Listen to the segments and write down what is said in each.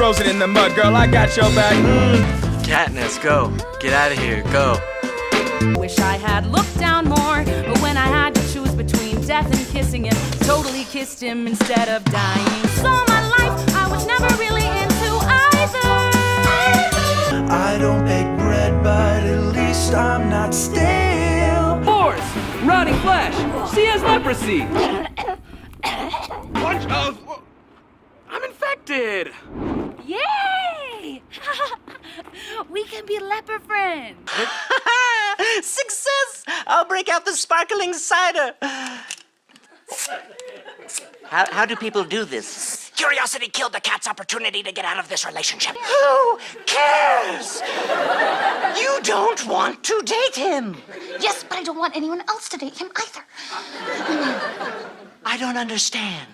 frozen in the mud, girl, I got your back. Katniss, go. Get out of here, go. Wish I had looked down more, but when I had to choose between death and kissing him, totally kissed him instead of dying. So my life, I was never really into either. I don't bake bread, but at least I'm not stale. Horse! Rotting flesh! She has leprosy! What? I'm infected! Yay! We can be leper friends. Success! I'll break out the sparkling cider. How do people do this? Curiosity killed the cat's opportunity to get out of this relationship. Who cares? You don't want to date him. Yes, but I don't want anyone else to date him either. I don't understand.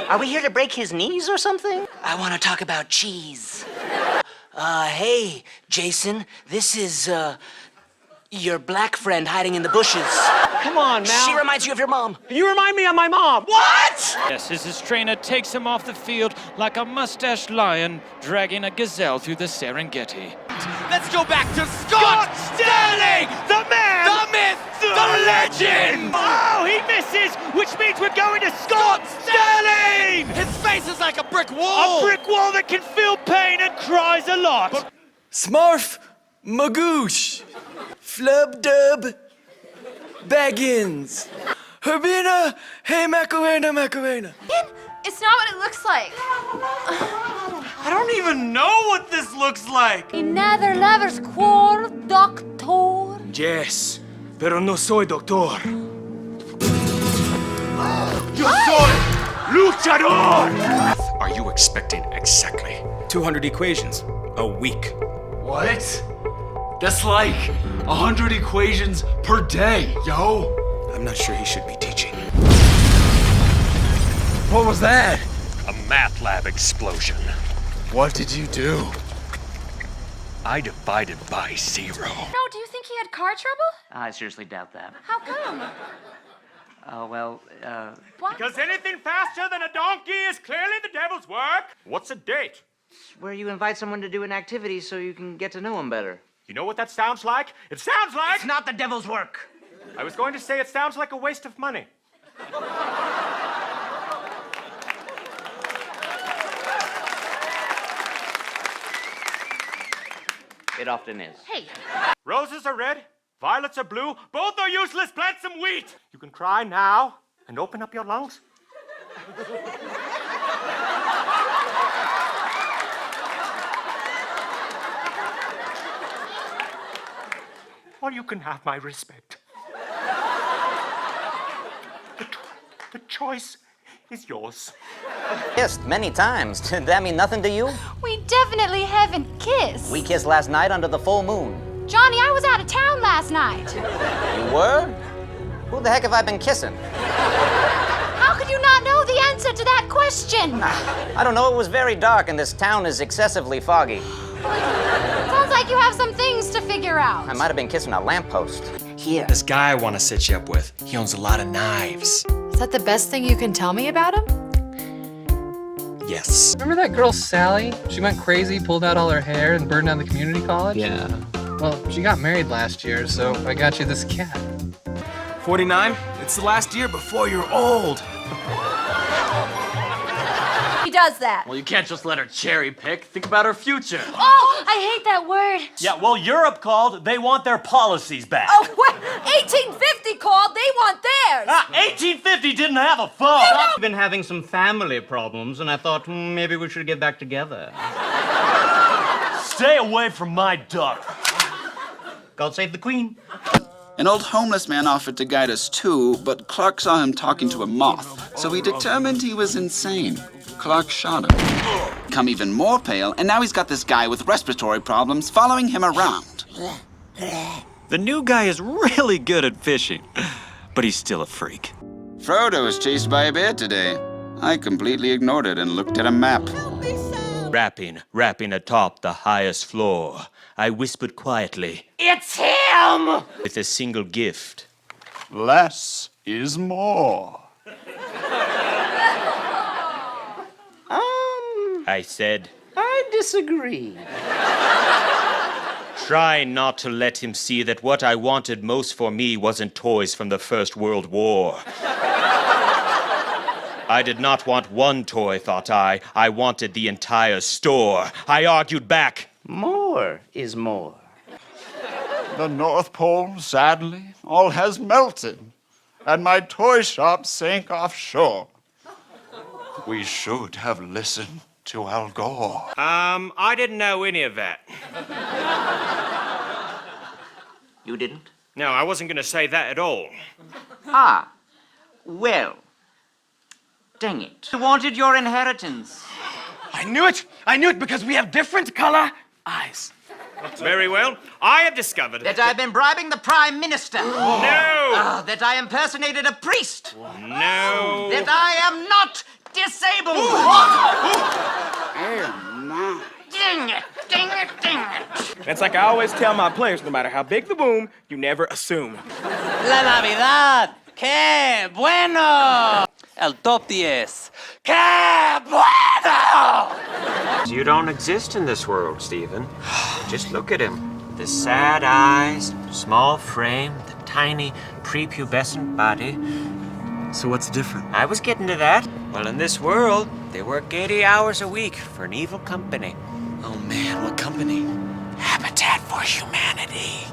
Are we here to break his knees or something? I want to talk about cheese. Hey, Jason, this is, your black friend hiding in the bushes. Come on, Mal. She reminds you of your mom. You remind me of my mom. What? Yes, as his trainer takes him off the field like a mustached lion dragging a gazelle through the Serengeti. Let's go back to Scott Sterling! The man! The myth! The legend! Oh, he misses, which means we're going to Scott Sterling! His face is like a brick wall! A brick wall that can feel pain and cries a lot. Smurf, Magoosh, Flub-Dub, Baggins, Herbina, hey Macarena, Macarena. It's not what it looks like. I don't even know what this looks like! Another lover's quarrel, doctor. Yes, pero no soy doctor. Yo soy luchador! Are you expecting exactly 200 equations a week. what? That's like 100 equations per day, yo. I'm not sure he should be teaching. What was that? A math lab explosion. What did you do? I divided by 0. No, do you think he had car trouble? I seriously doubt that. How come? What? Because anything faster than a donkey is clearly the devil's work. What's a date? Where you invite someone to do an activity so you can get to know him better. You know what that sounds like? It sounds like... It's not the devil's work. I was going to say it sounds like a waste of money. It often is. Hey, Roses are red, violets are blue. Both are useless. Plant some wheat. You can cry now and open up your lungs. Or you can have my respect. The choice is yours. Kissed many times. Did that mean nothing to you? we definitely haven't kissed. We kissed last night under the full moon. Johnny, I was out of town last night. You were? Who the heck have I been kissing? How could you not know the answer to that question? I don't know, it was very dark and this town is excessively foggy. Sounds like you have some things to figure out. I might have been kissing a lamppost. Here. This guy I want to set you up with, he owns a lot of knives. Is that the best thing you can tell me about him? Yes. Remember that girl Sally? She went crazy, pulled out all her hair, and burned down the community college? Yeah. Well, she got married last year, so I got you this cat. 49, it's the last year before you're old. He does that. Well, you can't just let her cherry pick. Think about her future. Oh, I hate that word. Yeah, well, Europe called. They want their policies back. Oh, what? 1850 called. They want theirs. 1850 didn't have a phone. I've been having some family problems, and I thought maybe we should get back together. Stay away from my duck. God save the queen. An old homeless man offered to guide us too, but Clark saw him talking to a moth, so we determined he was insane. Clark shot him. Become even more pale, and now he's got this guy with respiratory problems following him around. The new guy is really good at fishing, but he's still a freak. Frodo was chased by a bear today. I completely ignored it and looked at a map. Rapping atop the highest floor, I whispered quietly, It's him! with a single gift. Less is more. I said, I disagree. Try not to let him see that what I wanted most for me wasn't toys from the First World War. I did not want one toy, thought I. I wanted the entire store. I argued back. More is more. The North Pole, sadly, all has melted, and my toy shop sank offshore. We should have listened to Al Gore. I didn't know any of that. You didn't? No, I wasn't gonna say that at all. Ah, well, dang it. You wanted your inheritance. I knew it! I knew it because we have different color eyes. Very well. I have discovered That I've been bribing the Prime Minister. No! That I impersonated a priest. No! That I am not disabled. Oh, my. Dang it, dang it, dang it. That's like I always tell my players, no matter how big the boom, you never assume. La Navidad. ¡Qué bueno! El top 10. ¡Qué bueno! You don't exist in this world, Stephen. Just look at him. The sad eyes, small frame, the tiny prepubescent body. So what's different? I was getting to that. Well, in this world, they work 80 hours a week for an evil company. Oh man, what company? Habitat for Humanity.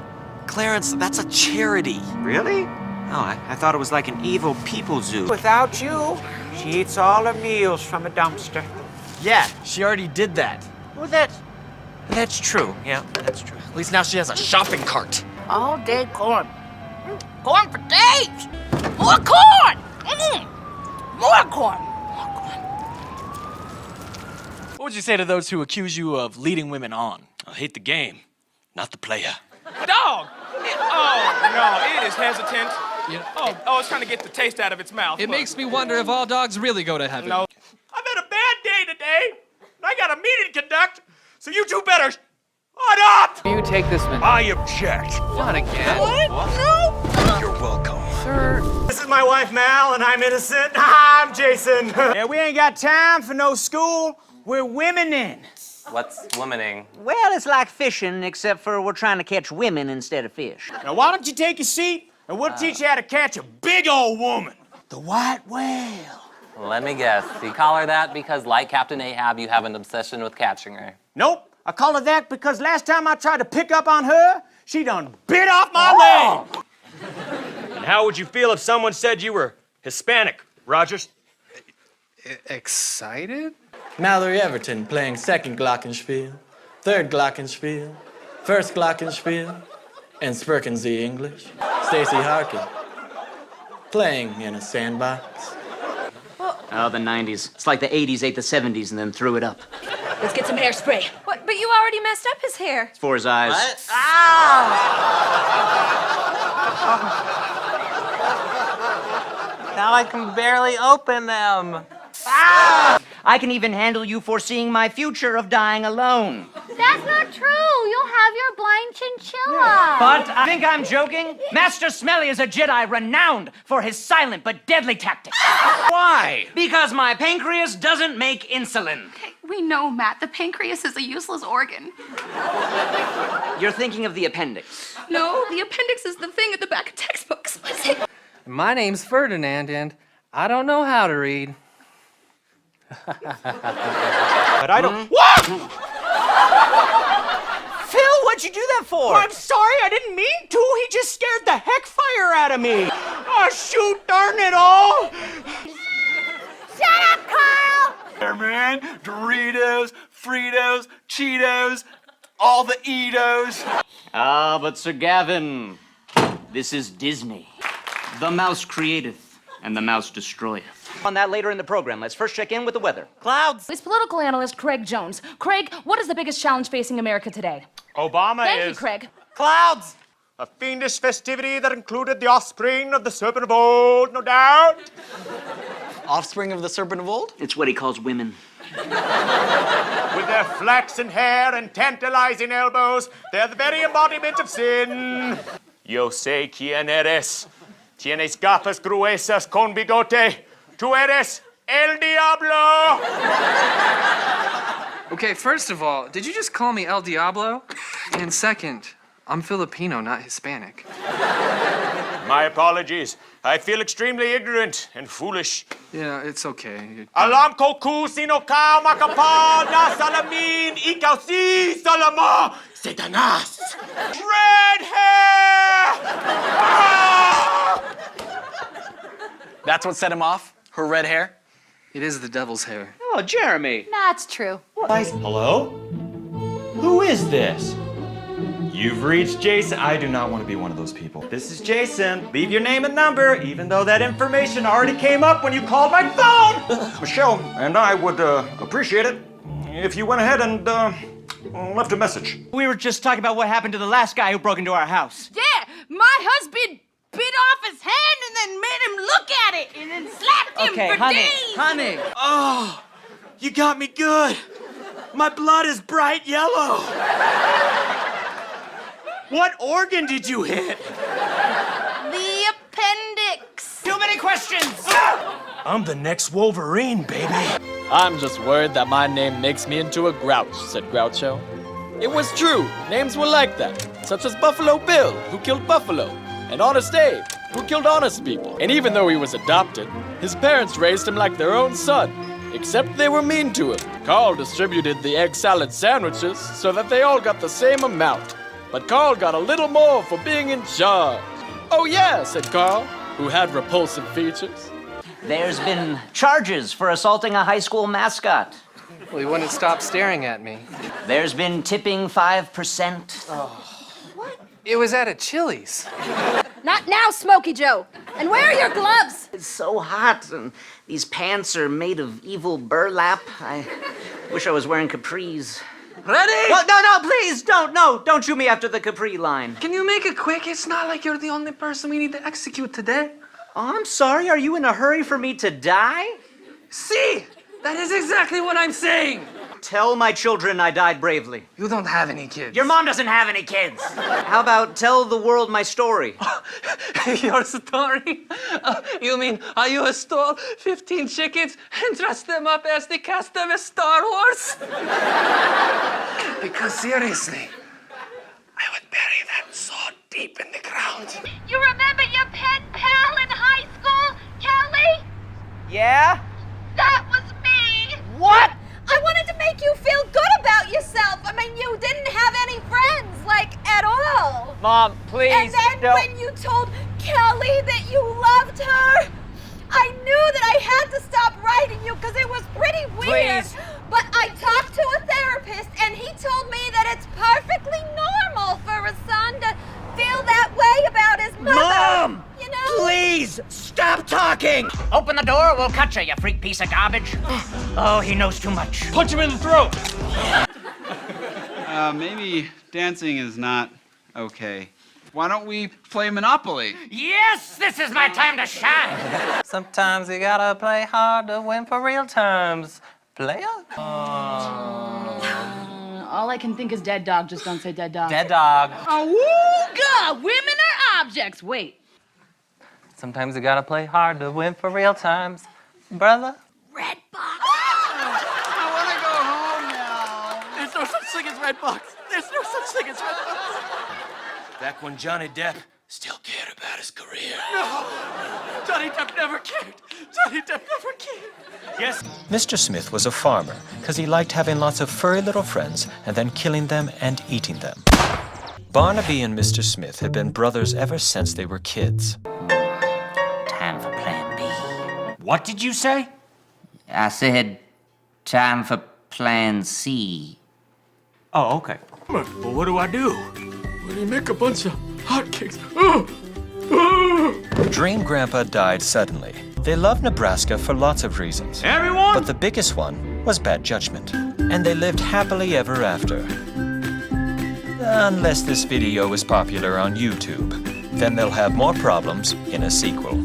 Clarence, that's a charity. Really? Oh, I thought it was like an evil people zoo. Without you, she eats all her meals from a dumpster. Yeah, she already did that. Well, that's true. Yeah, that's true. At least now she has a shopping cart. All day corn. Corn for days. More corn. More corn. What would you say to those who accuse you of leading women on? I hate the game, not the player. Dog! Oh, no, it is hesitant. It's trying to get the taste out of its mouth. It makes me wonder if all dogs really go to heaven. No. I've had a bad day today. I got a meeting to conduct, so you two better shut up! You take this one. I object. Not again. What? No! You're welcome. Sir. This is my wife, Mal, and I'm innocent. I'm Jason. Yeah, we ain't got time for no school. We're womening. What's womaning? Well, it's like fishing, except for we're trying to catch women instead of fish. Now, why don't you take a seat, and we'll teach you how to catch a big old woman. The white whale. Let me guess. You call her that because, like Captain Ahab, you have an obsession with catching her. Nope. I call her that because last time I tried to pick up on her, she done bit off my leg. And how would you feel if someone said you were Hispanic, Rogers? Excited? Mallory Everton playing second glockenspiel, third glockenspiel, first glockenspiel, and Sprechen Sie English. Stacey Harkey playing in a sandbox. Oh, the 90s. It's like the 80s ate the 70s and then threw it up. Let's get some hairspray. What? But you already messed up his hair. It's for his eyes. What? Now I can barely open them. I can even handle you foreseeing my future of dying alone. That's not true. You'll have your blind chinchilla. But I think I'm joking. Master Smelly is a Jedi renowned for his silent but deadly tactics. Why? Because my pancreas doesn't make insulin. We know, Matt. The pancreas is a useless organ. You're thinking of the appendix. No, the appendix is the thing at the back of textbooks. My name's Ferdinand, and I don't know how to read. But I don't. What? Phil, what'd you do that for? I'm sorry, I didn't mean to. He just scared the heck fire out of me. Oh, shoot, darn it all. Shut up, Carl. There, man. Doritos, Fritos, Cheetos, all the Eatos. Ah, but Sir Gavin, this is Disney. The mouse createth, and the mouse destroyeth. On that later in the program. Let's first check in with the weather. Clouds. It's political analyst Craig Jones. Craig, what is the biggest challenge facing America today? Obama Thank you, Craig. Clouds! a fiendish festivity that included the offspring of the serpent of old, no doubt. Offspring of the serpent of old? It's what he calls women. With their flaxen hair and tantalizing elbows, they're the very embodiment of sin. Yo sé quién eres. Tienes gafas gruesas con bigote. Tú eres el diablo. Okay, first of all, did you just call me El Diablo? And second, I'm Filipino, not Hispanic. My apologies. I feel extremely ignorant and foolish. Yeah, it's okay. Alam ko kung sino ka makapal na salamin, ikaw si Salama, Satanas. Red hair! That's what set him off? Her red hair? It is the devil's hair. Oh, Jeremy. Nah, it's true. Hello? Who is this? You've reached Jason. I do not want to be one of those people. This is Jason. Leave your name and number, even though that information already came up when you called my phone. Michelle and I would appreciate it if you went ahead and left a message. We were just talking about what happened to the last guy who broke into our house. Yeah, my husband bit off his hand and then made him look at it and then slapped him for days. Honey. Oh, you got me good. My blood is bright yellow. What organ did you hit? The appendix. Too many questions. I'm the next Wolverine, baby. I'm just worried that my name makes me into a grouch, said Groucho. It was true. Names were like that, such as Buffalo Bill, who killed Buffalo, and Honest Abe, who killed honest people. And even though he was adopted, his parents raised him like their own son, except they were mean to him. Carl distributed the egg salad sandwiches so that they all got the same amount. But Carl got a little more for being in charge. Oh yeah, said Carl, who had repulsive features. There's been charges for assaulting a high school mascot. Well, he wouldn't stop staring at me. There's been tipping 5%. It was at a Chili's. Not now, Smokey Joe. And where are your gloves? It's so hot, and these pants are made of evil burlap. I wish I was wearing capris. Ready? Well, no, please, don't shoot me after the capri line. Can you make it quick? It's not like you're the only person we need to execute today. Oh, I'm sorry, are you in a hurry for me to die? See, that is exactly what I'm saying. Tell my children I died bravely. You don't have any kids. Your mom doesn't have any kids. How about tell the world my story? Your story? You mean, are you stole 15 chickens and dressed them up as the cast of Star Wars? Because seriously, I would bury that so deep in the ground. You remember your pen pal in high school, Kelly? Yeah? That was me. What? I wanted to make you feel good about yourself. I mean, you didn't have any friends, like, at all. Mom, please. And then don't. when you told Kelly that you loved her, I knew that I had to stop writing you because it was pretty weird. Please. But I talked to a therapist and he told me that it's perfectly normal for a son to feel that way about his mother. Mom! You know? Please, stop talking! Open the door or we'll cut you freak piece of garbage. Oh, he knows too much. Punch him in the throat! Maybe dancing is not okay. Why don't we play Monopoly? Yes, this is my time to shine. Sometimes you gotta play hard to win for real terms. Player? All I can think is dead dog. Just don't say dead dog. Dead dog. Awooga! Women are objects. Wait. Sometimes you gotta play hard to win for real times. Brother? Red box. I want to go home now. There's no such thing as red box. There's no such thing as red box. Back when Johnny Depp still cared about his career. No! Johnny Depp never cared. Johnny Depp never cared. Yes. Mr. Smith was a farmer because he liked having lots of furry little friends and then killing them and eating them. Barnaby and Mr. Smith had been brothers ever since they were kids. Time for plan B. What did you say? I said, time for plan C. Oh, okay. Well, what do I do? When you make a bunch of hotcakes. Dream Grandpa died suddenly. They loved Nebraska for lots of reasons. Everyone! But the biggest one was bad judgment. And they lived happily ever after. Unless this video is popular on YouTube. Then they'll have more problems in a sequel.